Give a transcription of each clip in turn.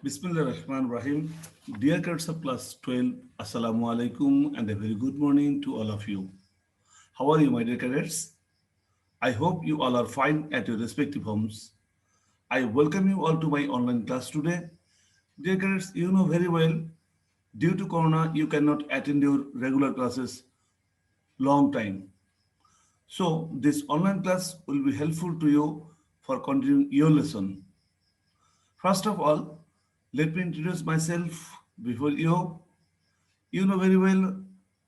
Bismillah Rahman Rahim. Dear cadets of class 12, Assalamu alaikum and a very good morning to all of you. How are you, my dear cadets? I hope you all are fine at your respective homes. I welcome you all to my online class today. Dear cadets, you know very well, due to Corona, you cannot attend your regular classes long time. So, this online class will be helpful to you for continuing your lesson. First of all, let me introduce myself before you. You know very well,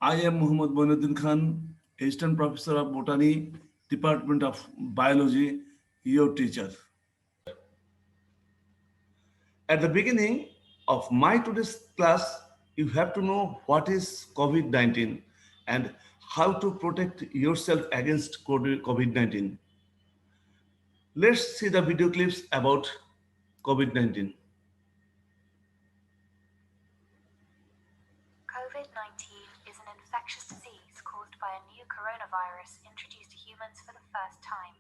I am Muhammad Boinuddin Khan, Assistant Professor of Botany, Department of Biology, your teacher. At the beginning of my today's class, you have to know what is COVID-19 and how to protect yourself against COVID-19. Let's see the video clips about COVID-19. COVID-19 is an infectious disease caused by a new coronavirus introduced to humans for the first time.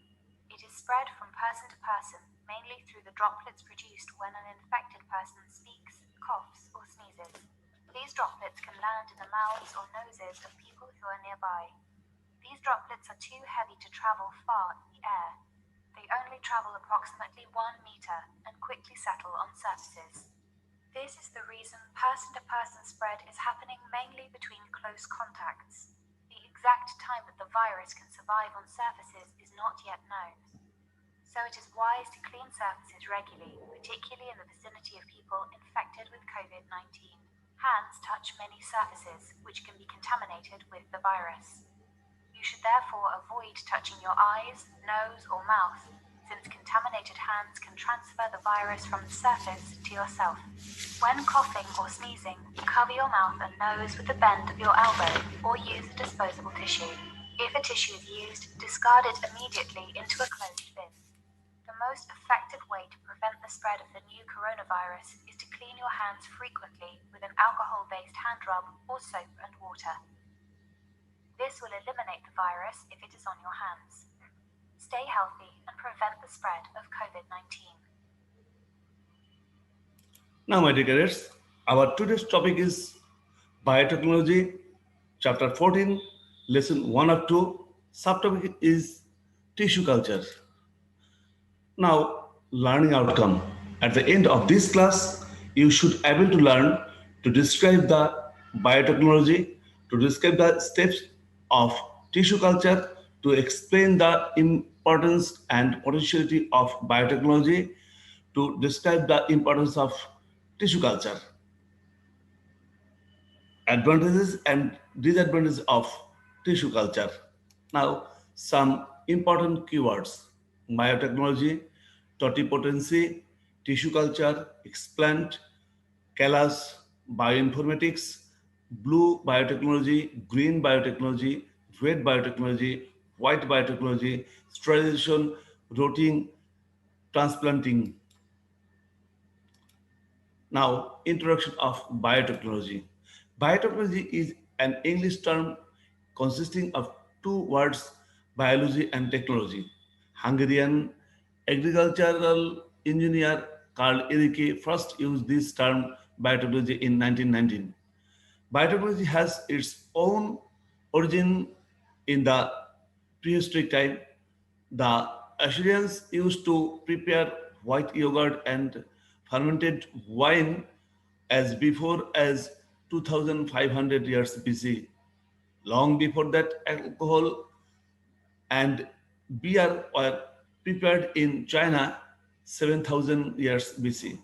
It is spread from person to person, mainly through the droplets produced when an infected person speaks, coughs, or sneezes. These droplets can land in the mouths or noses of people who are nearby. These droplets are too heavy to travel far in the air. They only travel approximately 1 meter and quickly settle on surfaces. This is the reason person-to-person spread is happening mainly between close contacts. The exact time that the virus can survive on surfaces is not yet known. So it is wise to clean surfaces regularly, particularly in the vicinity of people infected with COVID-19. Hands touch many surfaces, which can be contaminated with the virus. You should therefore avoid touching your eyes, nose, or mouth, since contaminated hands can transfer the virus from the surface to yourself. When coughing or sneezing, cover your mouth and nose with the bend of your elbow or use a disposable tissue. If a tissue is used, discard it immediately into a closed bin. The most effective way to prevent the spread of the new coronavirus is to clean your hands frequently with an alcohol-based hand rub or soap and water. This will eliminate the virus if it is on your hands. Stay healthy and prevent the spread of COVID-19. Now, my dear cadets, our today's topic is Biotechnology, Chapter 14, Lesson 1 of 2. Subtopic is Tissue Culture. Now, learning outcome. At the end of this class, you should able to learn to describe the biotechnology, to describe the steps of tissue culture, to explain the importance and potentiality of biotechnology, to describe the importance of tissue culture, advantages and disadvantages of tissue culture. Now, some important keywords: biotechnology, totipotency, tissue culture, explant, CALAS, bioinformatics, blue biotechnology, green biotechnology, red biotechnology, white biotechnology, sterilization, rotting, transplanting. Now, introduction of biotechnology. Biotechnology is an English term consisting of two words, biology and technology. Hungarian agricultural engineer Karl Ehricke first used this term biotechnology in 1919. Biotechnology has its own origin in the prehistoric time. The Assyrians used to prepare white yogurt and fermented wine as before as 2500 years BC. Long before that, alcohol and beer were prepared in China 7000 years BC.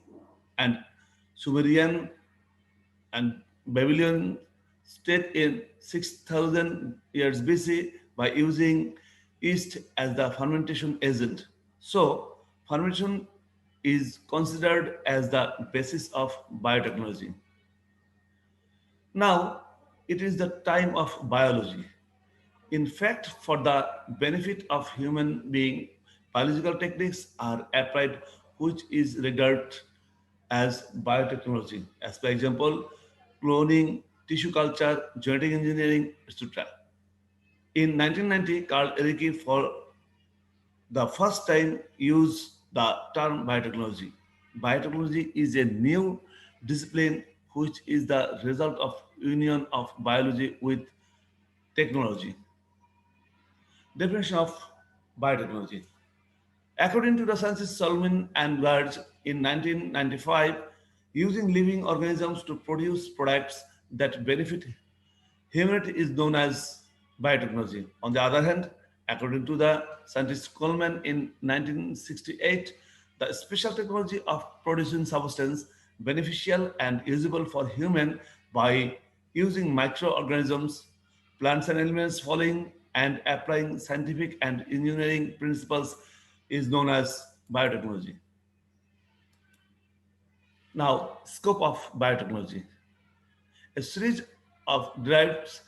And Sumerian and Babylonian state in 6000 years BC by using yeast as the fermentation agent. So, fermentation is considered as the basis of biotechnology. Now, it is the time of biology. In fact, for the benefit of human being, biological techniques are applied which is regarded as biotechnology. As for example, cloning, tissue culture, genetic engineering, etc. In 1990, Carl Ehricke for the first time used the term biotechnology. Biotechnology is a new discipline which is the result of union of biology with technology. Definition of biotechnology. According to the scientists Solomon and Lurch in 1995, using living organisms to produce products that benefit humanity is known as biotechnology. On the other hand, according to the scientist Coleman in 1968, the special technology of producing substance beneficial and usable for human by using microorganisms, plants and elements following and applying scientific and engineering principles is known as biotechnology. Now, scope of biotechnology. A series of derived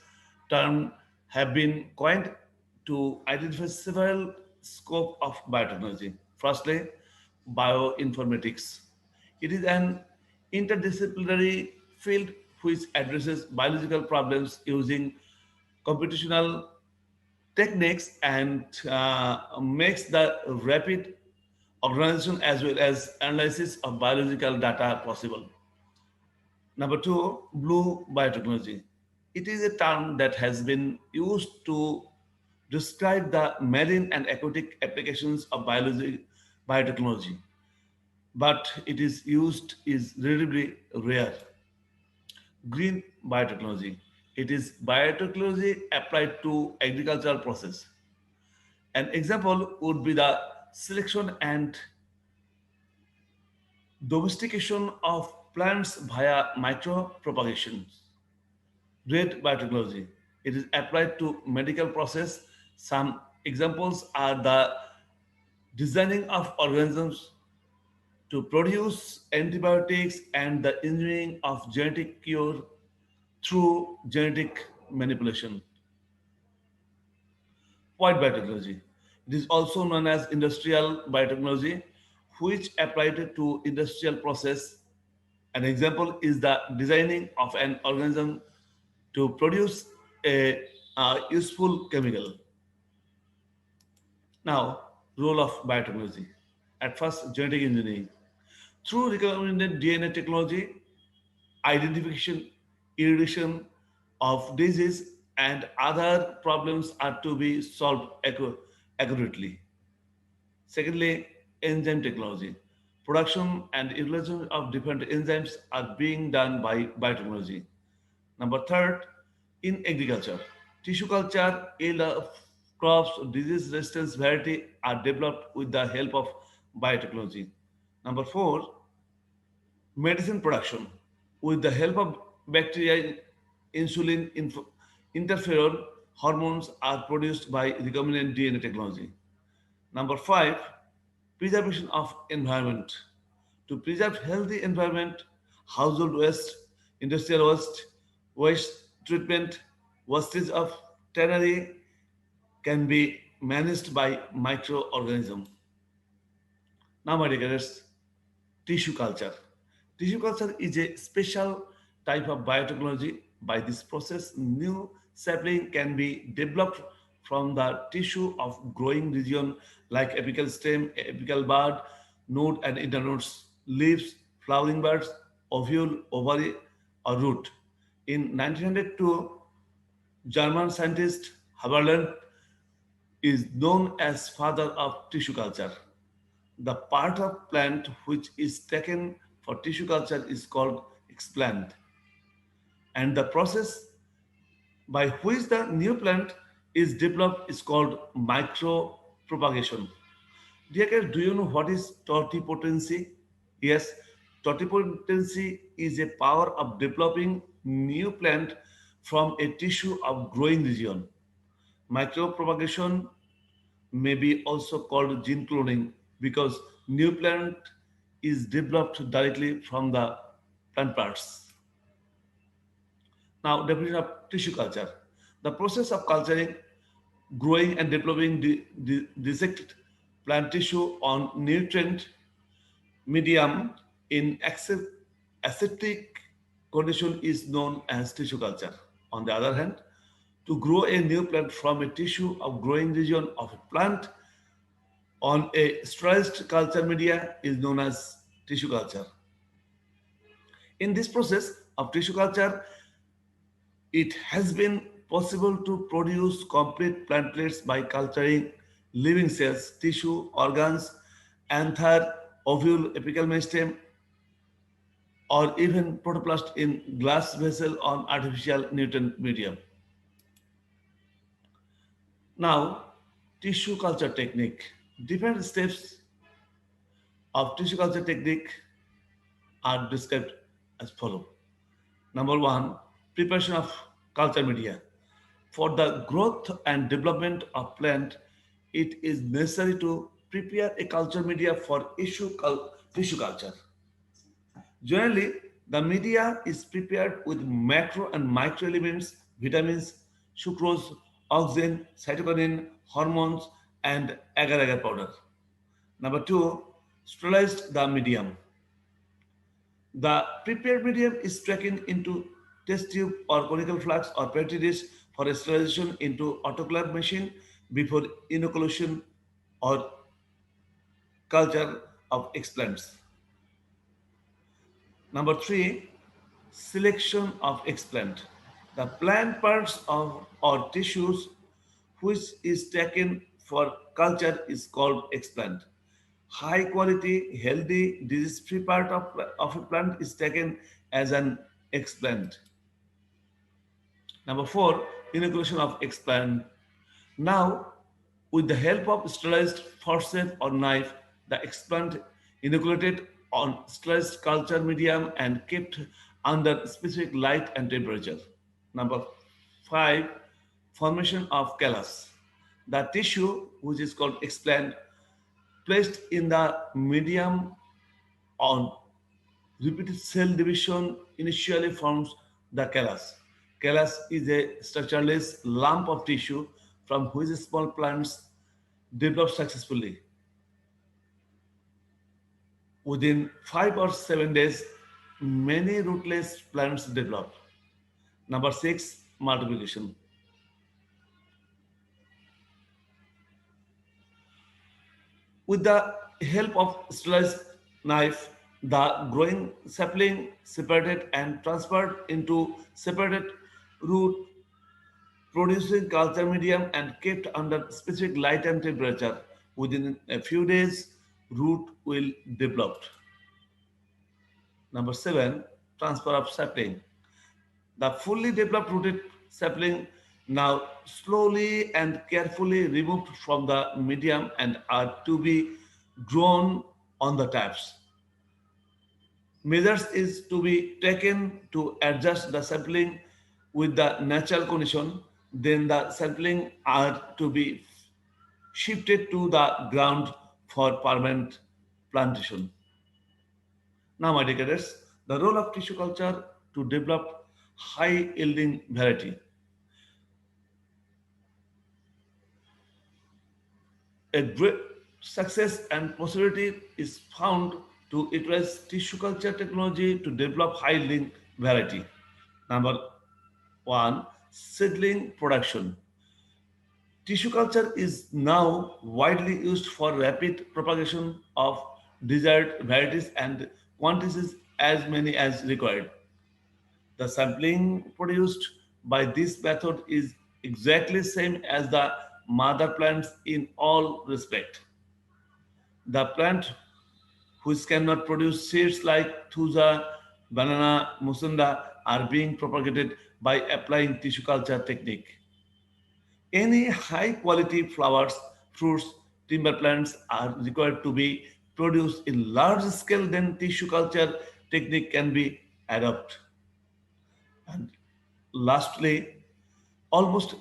terms have been coined to identify several scope of biotechnology. Firstly, bioinformatics. It is an interdisciplinary field which addresses biological problems using computational techniques and makes the rapid organization as well as analysis of biological data possible. Number two, blue biotechnology. It is a term that has been used to describe the marine and aquatic applications of biotechnology, but it is used is relatively rare. Green biotechnology. It is biotechnology applied to agricultural process. An example would be the selection and domestication of plants via micropropagation. Red biotechnology. It is applied to medical process. Some examples are the designing of organisms to produce antibiotics and the engineering of genetic cure through genetic manipulation. White biotechnology. It is also known as industrial biotechnology, which applied to industrial process. An example is the designing of an organism to produce a useful chemical. Now, role of biotechnology. At first, genetic engineering. Through recombinant DNA technology, identification, erudition of disease and other problems are to be solved accurately. Secondly, enzyme technology. Production and utilization of different enzymes are being done by biotechnology. Number third, in agriculture, tissue culture, yield of crops, disease resistance variety are developed with the help of biotechnology. Number four, medicine production. With the help of bacteria, insulin, interferon hormones are produced by recombinant DNA technology. Number five, preservation of environment. To preserve healthy environment, household waste, industrial waste, waste treatment, wastage of tannery can be managed by microorganism. Now, my dear cadets, tissue culture. Tissue culture is a special type of biotechnology. By this process, new sapling can be developed from the tissue of growing region like apical stem, apical bud, node and internodes, leaves, flowering buds, ovule, ovary, or root. In 1902, German scientist Haberland is known as father of tissue culture. The part of plant which is taken for tissue culture is called explant, and the process by which the new plant is developed is called micropropagation. Dear kids, do you know what is totipotency? Yes, totipotency is a power of developing new plant from a tissue of growing region. Micropropagation may be also called gene cloning because new plant is developed directly from the plant parts. Now, definition of tissue culture. The process of culturing, growing and developing dissected plant tissue on nutrient medium in aseptic condition is known as tissue culture. On the other hand, to grow a new plant from a tissue of growing region of a plant on a stressed culture media is known as tissue culture. In this process of tissue culture, it has been possible to produce complete plantlet by culturing living cells, tissue, organs, anther, ovule, apical meristem, or even protoplast in glass vessel on artificial Newton medium. Now, tissue culture technique. Different steps of tissue culture technique are described as follow. Number one, preparation of culture media. For the growth and development of plant, it is necessary to prepare a culture media for tissue culture. Generally, the media is prepared with macro and micro elements, vitamins, sucrose, oxygen, cytokinin, hormones, and agar-agar powder. Number two, sterilized the medium. The prepared medium is taken into test tube or conical flask or petri dish for sterilization into autoclave machine before inoculation or culture of explants. Number three, selection of explant. The plant parts of or tissues which is taken for culture is called explant. High quality, healthy, disease-free part of a plant is taken as an explant. Number four, inoculation of explant. Now, with the help of sterilized forceps or knife, the explant inoculated on sterilized culture medium and kept under specific light and temperature. Number five, formation of callus. The tissue, which is called explant, placed in the medium on repeated cell division initially forms the callus. Callus is a structureless lump of tissue from which small plants develop successfully. Within 5 or 7 days, many rootless plants develop. Number six, multiplication. With the help of sterilized knife, the growing sapling separated and transferred into separated root producing culture medium and kept under specific light and temperature. Within a few days, root will develop. Number seven, transfer of sapling. The fully developed rooted sapling now slowly and carefully removed from the medium and are to be grown on the taps. Measures is to be taken to adjust the sapling with the natural condition. Then the sapling are to be shifted to the ground for permanent plantation. Now, my dear cadets, the role of tissue culture to develop high yielding variety. A great success and possibility is found to utilize tissue culture technology to develop high yielding variety. Number one, seedling production. Tissue culture is now widely used for rapid propagation of desired varieties and quantities as many as required. The sampling produced by this method is exactly same as the mother plants in all respect. The plant which cannot produce seeds like thuja, banana, musunda are being propagated by applying tissue culture technique. Any high quality flowers, fruits, timber plants are required to be produced in large scale, then tissue culture technique can be adopted. And lastly, almost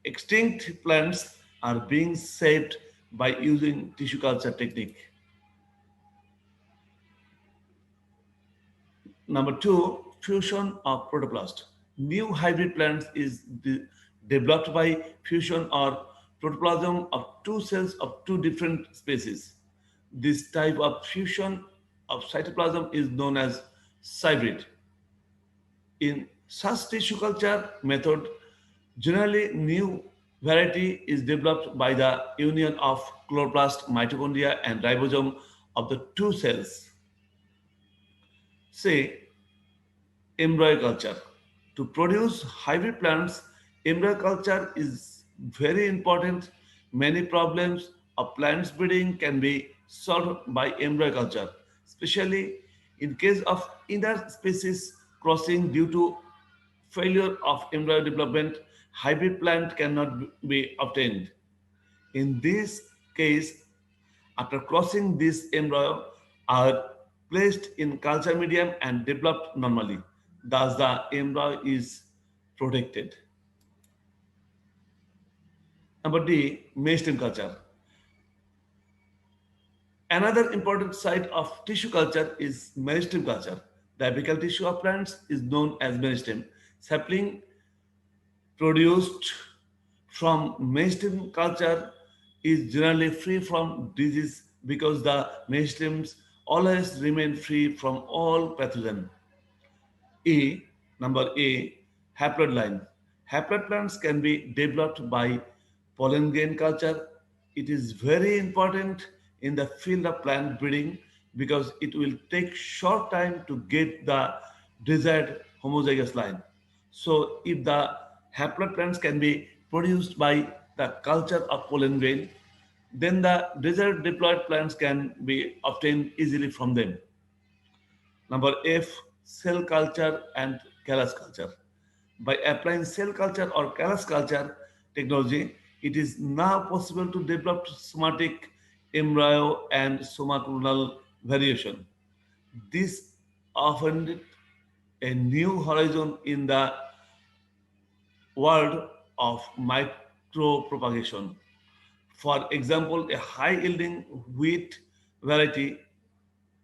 extinct plants are being saved by using tissue culture technique. Number two, fusion of protoplast. New hybrid plants is developed by fusion or protoplasm of two cells of two different species. This type of fusion of cytoplasm is known as hybrid. In such tissue culture method, generally new variety is developed by the union of chloroplast, mitochondria, and ribosome of the two cells. Say, embryo culture. To produce hybrid plants, embryo culture is very important. Many problems of plants breeding can be solved by embryo culture, especially in case of interspecies crossing due to failure of embryo development, hybrid plant cannot be obtained. In this case, after crossing this embryo are placed in culture medium and developed normally. Thus the embryo is protected. Number D, mainstream culture. Another important side of tissue culture is meristem culture. The apical tissue of plants is known as meristem. Sapling produced from mainstream culture is generally free from disease because the mainstreams always remain free from all pathogen. A, number A, haploid line. Haploid plants can be developed by pollen grain culture. It is very important in the field of plant breeding because it will take short time to get the desired homozygous line. So if the haploid plants can be produced by the culture of pollen grain, then the desired diploid plants can be obtained easily from them. Number F, cell culture and callus culture. By applying cell culture or callus culture technology, it is now possible to develop somatic embryo and somaclonal variation. This opened a new horizon in the world of micropropagation. For example, a high yielding wheat variety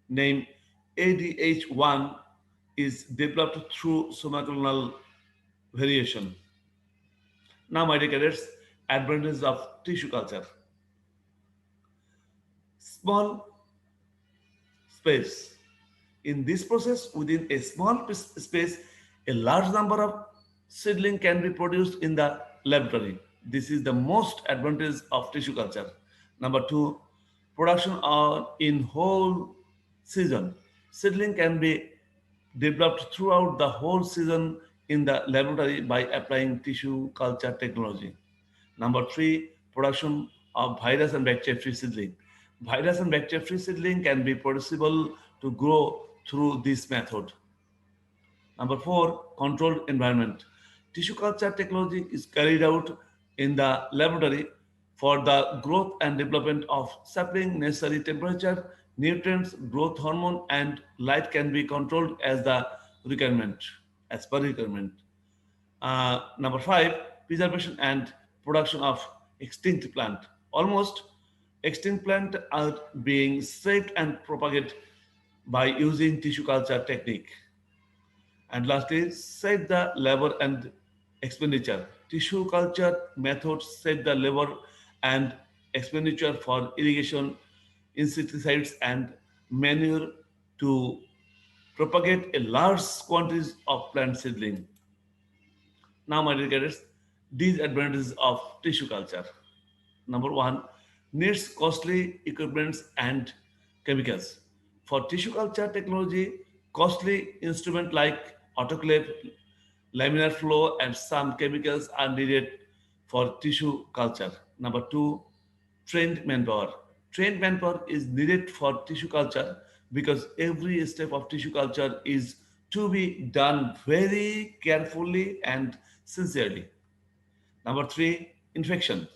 named ADH1 is developed through somaclonal variation. Now, my dear cadets, advantages of tissue culture. Small space. In this process, within a small space, a large number of seedling can be produced in the laboratory. This is the most advantage of tissue culture. Number two, production in whole season. Seedling can be developed throughout the whole season in the laboratory by applying tissue culture technology. Number three, production of virus and bacteria-free seedling. Virus and bacteria-free seedling can be possible to grow through this method. Number four, controlled environment. Tissue culture technology is carried out in the laboratory for the growth and development of sapling. Necessary temperature, nutrients, growth hormone, and light can be controlled requirement, as per requirement. Number five, preservation and production of extinct plant. Almost extinct plant are being saved and propagated by using tissue culture technique. And lastly, save the labor and expenditure. Tissue culture methods save the labor and expenditure for irrigation, insecticides, and manure to propagate a large quantities of plant seedling. Now, my dear cadets, disadvantages of tissue culture. Number one, needs costly equipments and chemicals. For tissue culture technology, costly instruments like autoclave, laminar flow, and some chemicals are needed for tissue culture. Number two, trained manpower. Trained manpower is needed for tissue culture because every step of tissue culture is to be done very carefully and sincerely. Number three, infection.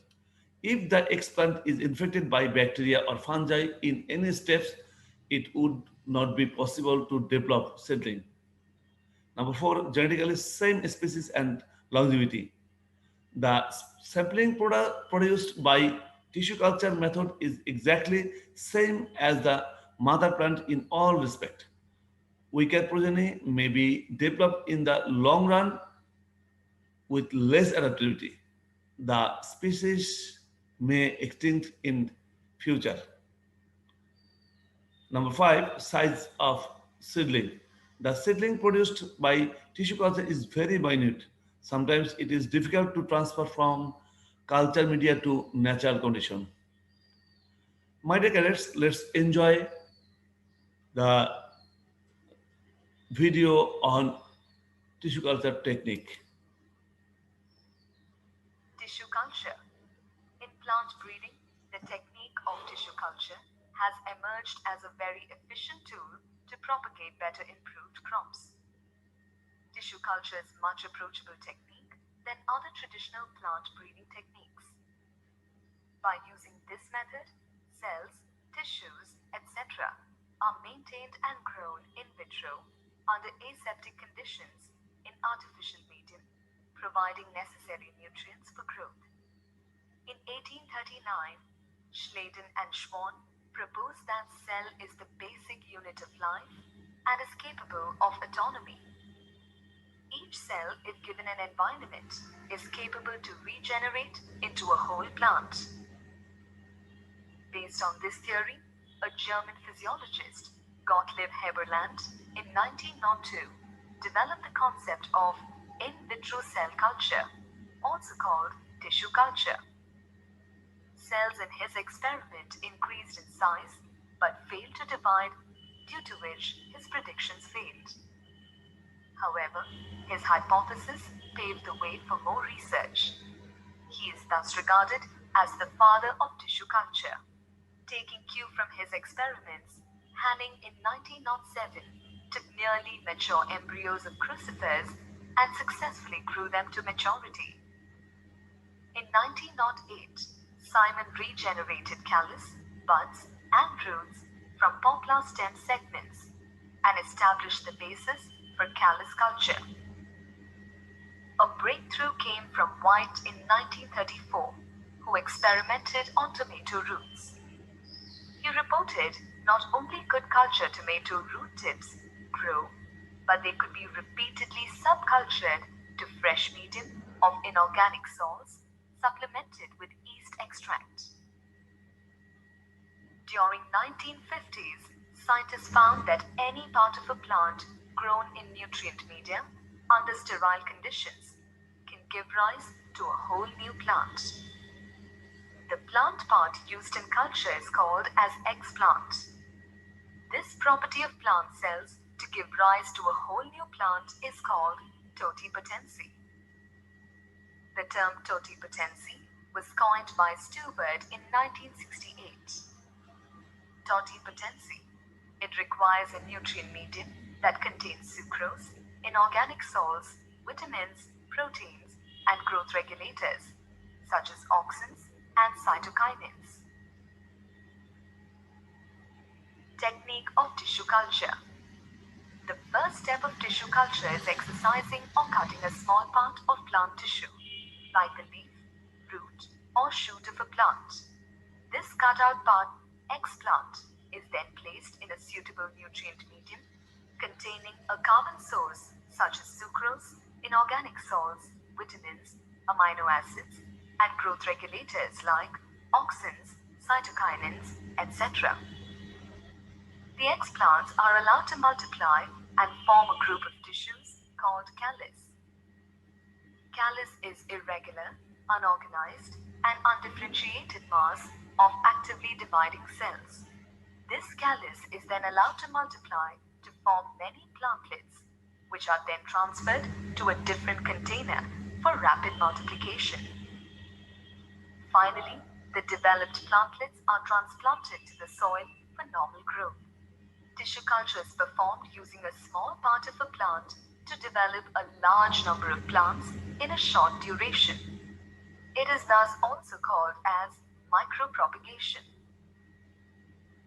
If the explant is infected by bacteria or fungi in any steps, it would not be possible to develop seedling. Number four, genetically same species and longevity. The sampling produced by tissue culture method is exactly same as the mother plant in all respect. Weaker progeny may be developed in the long run with less adaptability. The species may extinct in future. Number five, size of seedling. The seedling produced by tissue culture is very minute. Sometimes it is difficult to transfer from culture media to natural condition. My dear cadets, let's enjoy the video on tissue culture technique. Tissue culture. In plant breeding, the technique of tissue culture has emerged as a very efficient tool to propagate better improved crops. Tissue culture is much approachable technique than other traditional plant breeding techniques. By using this method, cells, tissues, etc. are maintained and grown in vitro under aseptic conditions in artificial medium, providing necessary nutrients for growth. In 1839, Schladen and Schwann proposed that cell is the basic unit of life and is capable of autonomy. Each cell, if given an environment, is capable to regenerate into a whole plant. Based on this theory, a German physiologist, Gottlieb Heberland, in 1902, developed the concept of in vitro cell culture, also called tissue culture. Cells in his experiment increased in size but failed to divide, due to which his predictions failed. However, his hypothesis paved the way for more research. He is thus regarded as the father of tissue culture. Taking cue from his experiments, Hanning in 1907 took nearly mature embryos of crucifers and successfully grew them to maturity. In 1908, Simon regenerated callus, buds, and roots from poplar stem segments and established the basis for callus culture. A breakthrough came from White in 1934, who experimented on tomato roots. He reported not only could culture tomato root tips grow, but they could be repeatedly subcultured to fresh medium of inorganic salts supplemented with yeast extract. During 1950s, scientists found that any part of a plant grown in nutrient media under sterile conditions can give rise to a whole new plant. The plant part used in culture is called as explant. This property of plant cells to give rise to a whole new plant is called totipotency. The term totipotency was coined by Stewart in 1968. Totipotency. It requires a nutrient medium that contains sucrose, inorganic salts, vitamins, proteins, and growth regulators, such as auxins and cytokinins. Technique of tissue culture. The first step of tissue culture is excising or cutting a small part of plant tissue, like the leaf, root, or shoot of a plant. This cut out part, explant, is then placed in a suitable nutrient medium containing a carbon source such as sucrose, inorganic salts, vitamins, amino acids, and growth regulators like auxins, cytokinins, etc. The explants are allowed to multiply and form a group of tissues called callus. Callus is irregular, unorganized, and undifferentiated mass of actively dividing cells. This callus is then allowed to multiply to form many plantlets, which are then transferred to a different container for rapid multiplication. Finally, the developed plantlets are transplanted to the soil for normal growth. Tissue culture is performed using a small part of a plant to develop a large number of plants in a short duration. It is thus also called as micropropagation.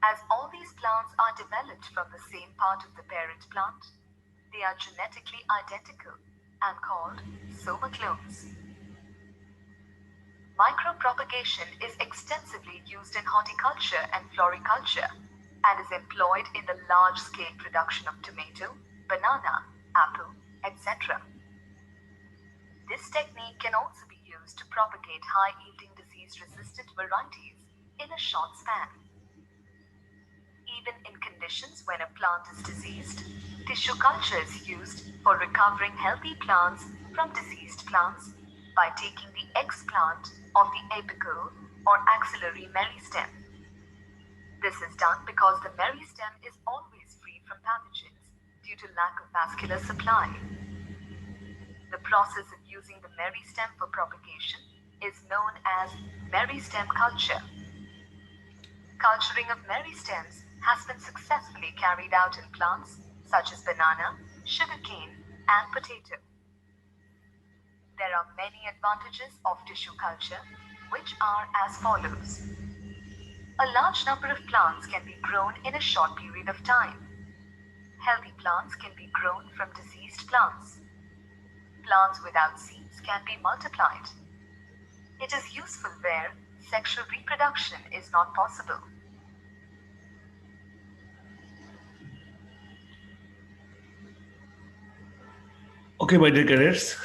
As all these plants are developed from the same part of the parent plant, they are genetically identical and called somaclones. Micropropagation is extensively used in horticulture and floriculture and is employed in the large-scale production of tomato, banana, apple, etc. This technique can also be used to propagate high-yielding disease-resistant varieties in a short span. Even in conditions when a plant is diseased, tissue culture is used for recovering healthy plants from diseased plants by taking the explant of the apical or axillary meristem. This is done because the meristem is always free from pathogens due due to lack of vascular supply. The process of using the meristem for propagation is known as meristem culture. Culturing of meristems has been successfully carried out in plants such as banana, sugarcane, and potato. There are many advantages of tissue culture, which are as follows. A large number of plants can be grown in a short period of time. Healthy plants can be grown from diseased plants. Plants without seeds can be multiplied. It is useful where sexual reproduction is not possible. Okay, my dear cadets,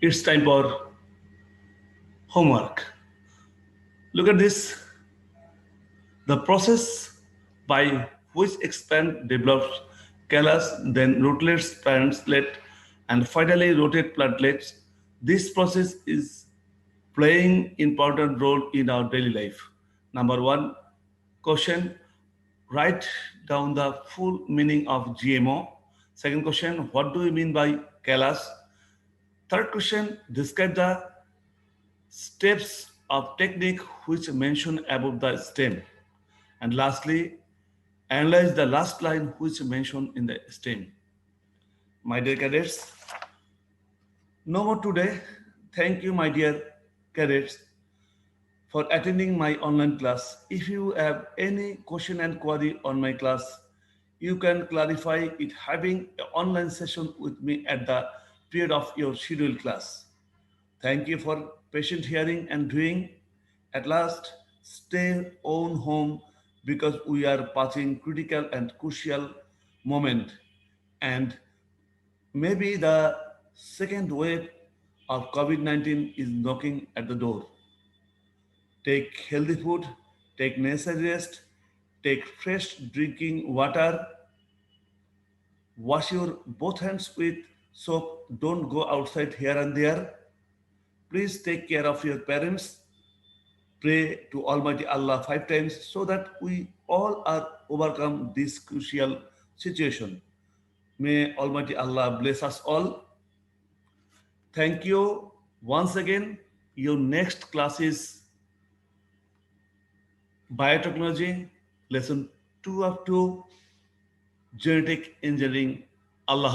it's time for homework. Look at this. The process by which expand develops callus, then rotlets, translet, and finally rotate platelets. This process is playing important role in our daily life. Number one, question: write down the full meaning of GMO. Second question: what do you mean by callus? Third question: describe the steps of technique which mentioned above the stem. And lastly, analyze the last line which mentioned in the stem. My dear cadets, no more today. Thank you, my dear cadets, for attending my online class. If you have any question and query on my class, you can clarify it having an online session with me at the period of your scheduled class. Thank you for patient hearing and doing. At last, stay on home because we are passing critical and crucial moment, and maybe the second wave of COVID-19 is knocking at the door. Take healthy food, take necessary rest, take fresh drinking water, wash your both hands with soap, don't go outside here and there. Please take care of your parents. Pray to Almighty Allah 5 times so that we all are overcome this crucial situation. May Almighty Allah bless us all. Thank you once again. Your next class is biotechnology, lesson 2 of 2, genetic engineering. Allah